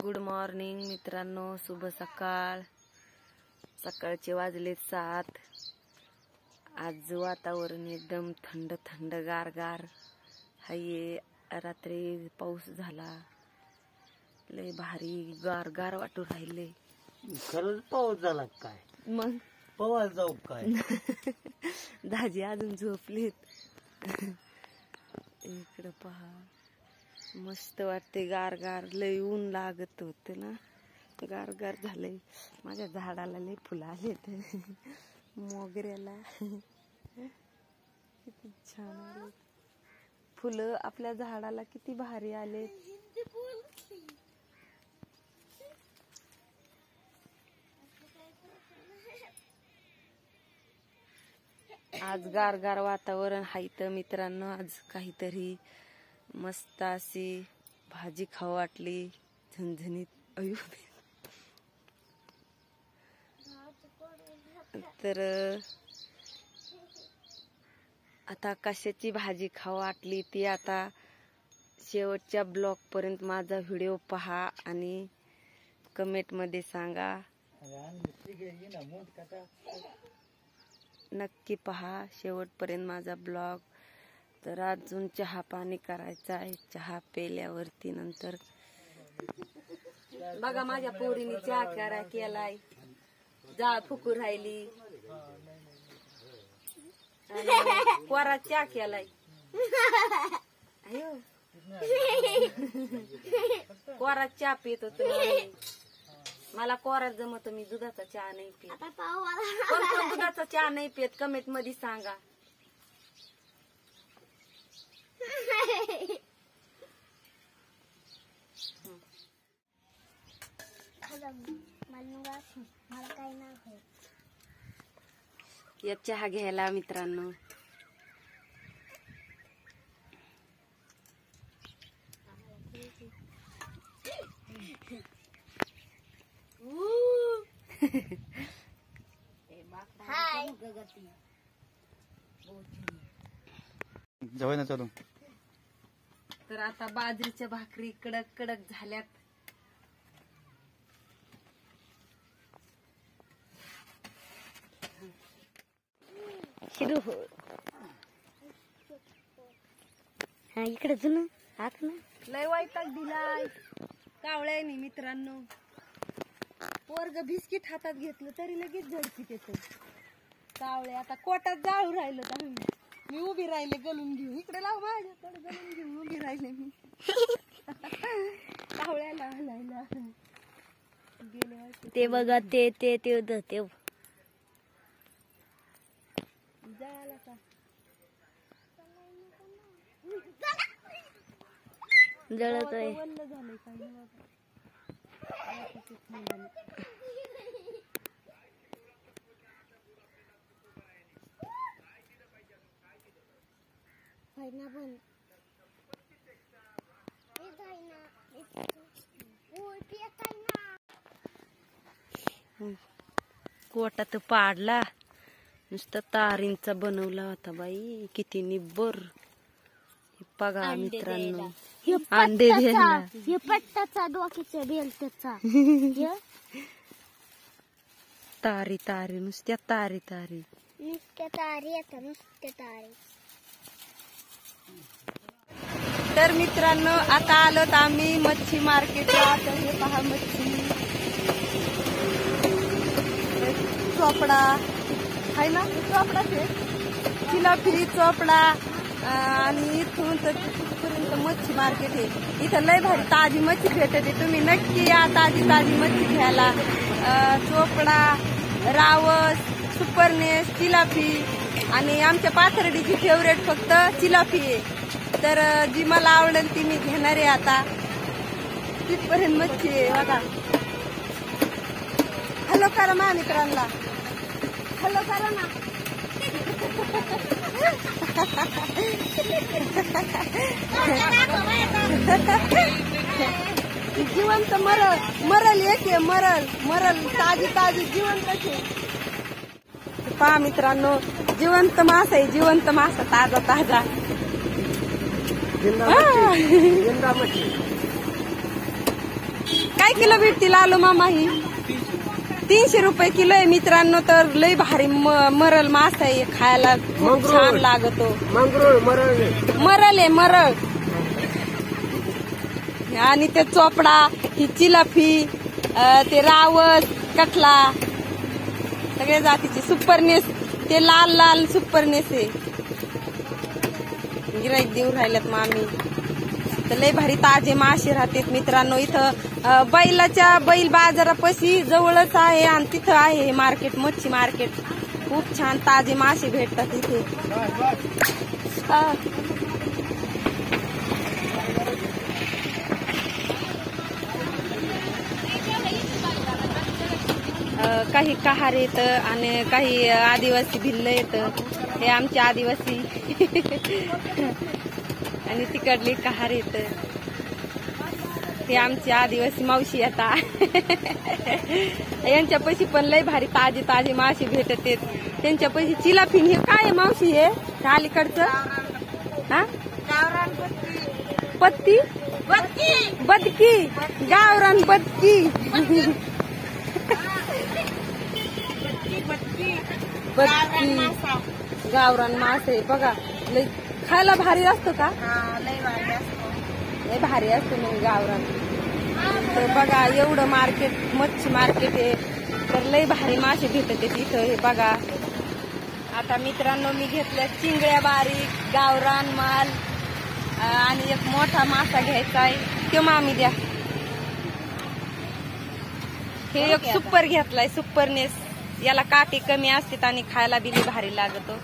Good morning मित्रांनो, शुभ सकाळ। सकाळचे वाजले 7। आज वातावरण एकदम थंड थंड गार गार हाये। रात्री पाऊस झाला, लय भारी गार गार वाटू राहिले। खरंच पाऊस झाला काय? मग पवायला जाऊ काय? दाजी अजून झोपलेत। इकडे पहा, मस्त वाटते गार गार। लय ऊन लागत होत ना, गार गार झालंय। माझ्या झाडाला लय फुलं आलेत मोगऱ्याला, किती छान आले फुलं आपल्या झाडाला, किती भारी आले। आज गार गार वातावरण आहे तर मित्रांनो, आज काहीतरी मस्त अशी भाजी खाऊ वाटली, झणझणीत। अयो, तर आता कशाची भाजी खाऊ वाटली ती आता शेवटच्या ब्लॉग पर्यंत माझा व्हिडिओ पहा आणि कमेंट मध्ये सांगा। नक्की पहा शेवटपर्यंत माझा ब्लॉग। तर अजून चहा पाणी करायचा आहे, चहा पेल्यावरती नंतर बघा माझ्या पोरीने चहा केलाय, जाळ फुकू राहिली आणि कोरा चहा केलाय। अयो, कोरा चहा पित होतो मला कोरा जमत, मी दुधाचा चहा नाही पित। कोण कोण दुधाचा चहा नाही पित कमेंट मध्ये सांगा। एक चहा घ्यायला मित्रांनो। जेवायला चालू। तर आता बाजरीच्या भाकरी कडक कडक झाल्यात। हा इकडे जुन हात ना लय वैताग दिलाय कावळ्यानी मित्रांनो। पोरग बिस्किट हातात घेतलं तरी लगेच झडकीत येत कावळे। आता कोटात जाळू राहिलं तर मी उभी राहिले गलून घेऊ, इकडे लाव माझ्याकडे गलून घेऊन उभी राहिले मी कावळ्याला हलायला गेले। ते बघा ते ते ते ते जायला का जळतोय। वल्ल झालंय काही कोटात पाडला, नुसता तारींचा बनवला होता बाई, किती निब्बर। बघा मित्रांनो, अंडे द्यायला हे पट्टाचा डोक्याच्या बेल्टचा तारी तारी, नुसत्या तारी तारी, नुसत्या तारी आता नुसत्या तारी। तर मित्रांनो आता आलोत आम्ही मच्छी मार्केटला। तर हे पहा मच्छी, चोपडा आहे ना, चोपडाच आहे, चिलाफी चोपडा आणि इथून तर तिथपर्यंत मच्छी मार्केट आहे। इथं लय भारी ताजी मच्छी भेटते, तुम्ही नक्की या ताजी ताजी मच्छी घ्यायला। चोपडा, रावस, सुपरनेस, चिलाफी आणि आमच्या पाथर्डीची फेवरेट फक्त चिलाफी आहे। तर जी मला आवडेल ती मी घेणार आहे आता। तिथपर्यंत मच्छी आहे बघा। हॅलो करा मा मित्रांना, हॅलो करा ना। जिवंत मरल मरल एक आहे, मरल मरल ताजी ताजी जिवंत आहे। पहा मित्रांनो, जिवंत मासा आहे, जिवंत मासा ताजा ताजा। काय किलो भेटतील आलू मामा ही? 300 रुपये किलो आहे मित्रांनो. तर लय भारी मरल मासा आहे, खायला खूप छान लागतो. मरल आहे मरळ. आणि ते चोपडा, ही चिलाफी, ते रावस, कटला, सगळ्या जातीची सुपरनेस, ते लाल लाल सुपरनेस आहे. गिराईक देऊ राहिल्यात मामी. तर लय भारी ताजे मासे राहतात मित्रांनो. इथं बैल बाजारापाशी जवळच आहे आणि तिथं आहे हे मार्केट, मच्छी मार्केट. खूप छान ताजे मासे भेटतात इथे. काही कहार येत आणि काही आदिवासी भिल्ल येत. हे आमचे आदिवासी आणि तिकडली कहार येत. हे आमची आदिवासी मावशी येतात. यांच्यापाशी पण लय भारी ताजे ताजे मासे भेटत आहेत. त्यांच्यापाशी चिलाफिन. हे काय मावशी हे अलीकडचं? हा, पत्ती बदकी, गावरान बदकी. बदकी गावरान मासे बघा. लय खायला भारी असतो का? लय भारी असतो मग गावरान. तर बघा एवढं मार्केट, मच्छी मार्केट आहे. तर लय भारी मासे भेटत आहेत इथं. हे बघा. आता मित्रांनो मी घेतल्या चिंगळ्या बारीक, गावरान माल आणि एक मोठा मासा घ्यायचा आहे. तो मामी द्या. हे एक सुपर घेतलाय, सुपरनेस. याला काटे कमी असतात आणि खायला बी भारी लागतो.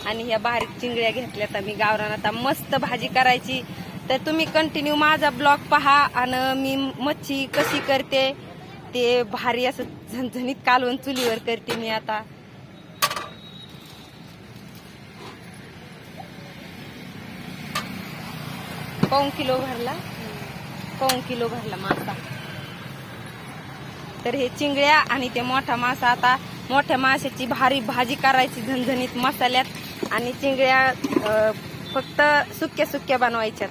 आणि ह्या बारीक चिंगळ्या घेतल्यात आम्ही गावरान. आता मस्त भाजी करायची. तर तुम्ही कंटिन्यू माझा ब्लॉग पहा आणि मी मच्छी कशी करते ते भारी असं झणझणीत कालवण चुलीवर करते मी आता. पाऊण किलो भरला मासा. तर हे चिंगळ्या आणि ते मोठा मासा. आता मोठ्या माशाची भारी भाजी करायची झणझणीत मसाल्यात. आणि चिंगळ्या फक्त सुक्या बनवायच्यात.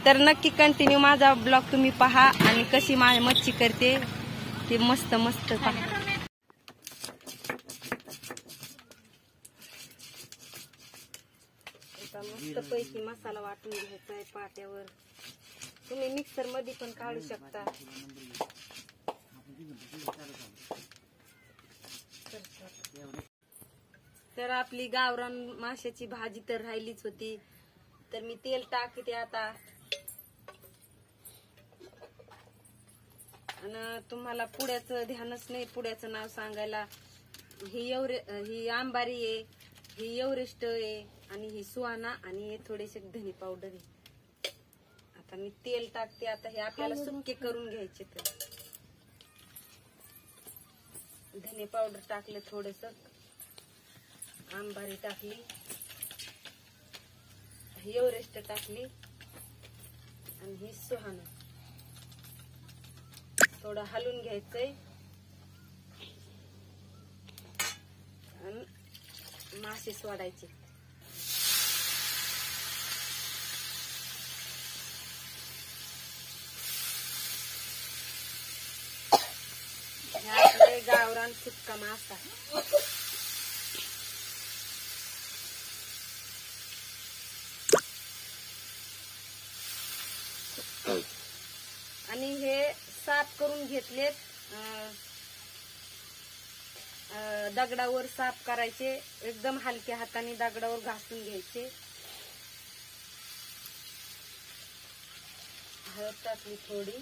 तर नक्की कंटिन्यू माझा ब्लॉग तुम्ही पहा आणि कशी मच्छी करते ते मस्त मस्त पहा. मस्त पैकी मसाला वाटून घ्यायचा आहे पाट्यावर. तुम्ही मिक्सर मध्ये पण काढू शकता. तर आपली गावरान माशाची भाजी तर राहिलीच होती. तर मी तेल टाकते आता. आणि तुम्हाला पुड्याचं ध्यानच नाही, पुड्याचं नाव सांगायला. ही आंबारी आहे, ही एव्हरेस्ट आहे, आणि ही सुहाना, आणि हे थोडेसे धने पावडर आहे. आता मी तेल टाकते. आता हे आपल्याला सुके करून घ्यायचे. तर धने पावडर टाकले, थोडस आंबारी टाकली, एव्हरेस्ट टाकली, आणि ही सुहाना. थोडं हलवून घ्यायचंय आणि मासे सोडायचे. आपले गावरान सुक्का मासा. आणि हे साफ करून घेतलेत. दगडावर साफ करायचे. एकदम हलक्या हाताने दगडावर घासून घ्यायचे. हळद टाकली थोडी.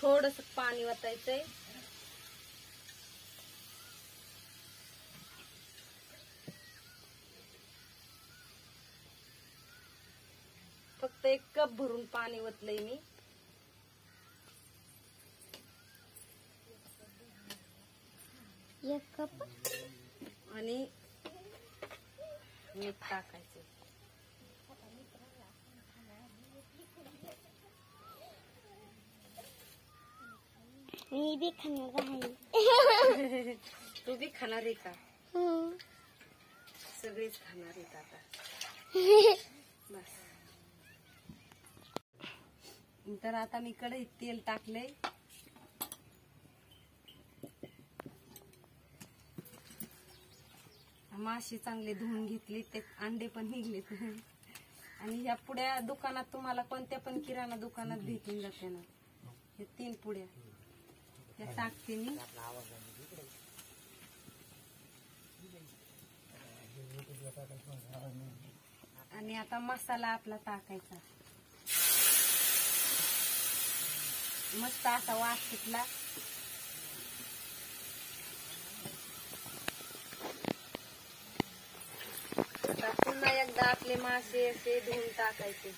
थोडस पाणी वतायचंय. फक्त 1 कप भरून पाणी वतलंय मी. एक कप. आणि मीठ टाकायचं. मी बी खाणार आहे. तू बी खाणार आहे का? सगळेच खाणार आहेत आता. बस. तर आता मी कढईत तेल टाकलंय. मासे चांगले धुवून घेतले, ते अंडे पण निघलेत. आणि ह्या पुड्या दुकानात तुम्हाला कोणत्या पण किराणा दुकानात भेटून जाते ना. हे 3 पुड्या त्या टाकते मी. आणि आता मसाला आपला टाकायचा. मस्त असा वास सुटला. आता पुन्हा एकदा आपले मासे असे धुवून टाकायचे.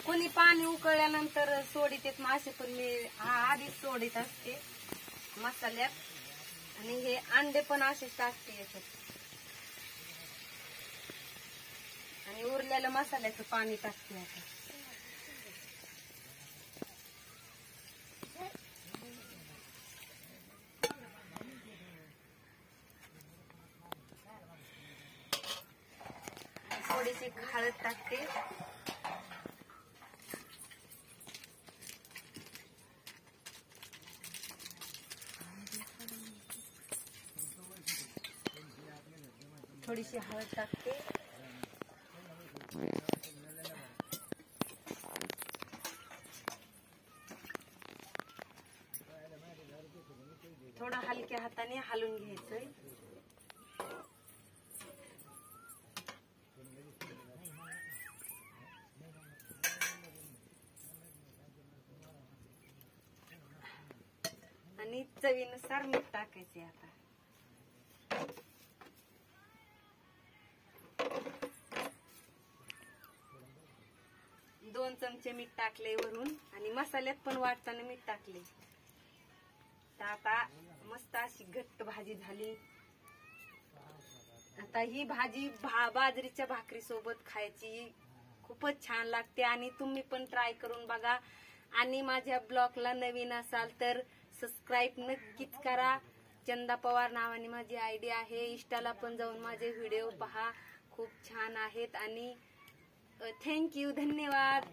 कोणी पाणी उकळल्यानंतर सोडित मासे, पण मी आधीच सोडित असते मसाल्यात. आणि हे अंडे पण असेच टाकते याच्यात. आणि उरलेलं मसाल्याचं पाणी टाकते आता. थोडीशी हळद टाकते. थोडीशी हळद टाकते. थोडं हलक्या हाताने हलवून घ्यायचंय. आणि चवीनुसार मीठ टाकायचे आता. 2 चमचे मीठ टाकले वरून. आणि मसाल्यात पण वाटताना मीठ टाकले. तर आता मस्त अशी घट्ट भाजी झाली. आता ही भाजी बाजरीच्या भाकरी सोबत खायची खूपच छान लागते. आणि तुम्ही पण ट्राय करून बघा. आणि माझ्या ब्लॉगला नवीन असाल तर सबस्क्राईब नक्कीच करा. चंदा पवार नावाने माझी आयडी आहे. इंस्टाला पण जाऊन माझे व्हिडिओ पहा, खूप छान आहेत. आणि थँक्यू, धन्यवाद.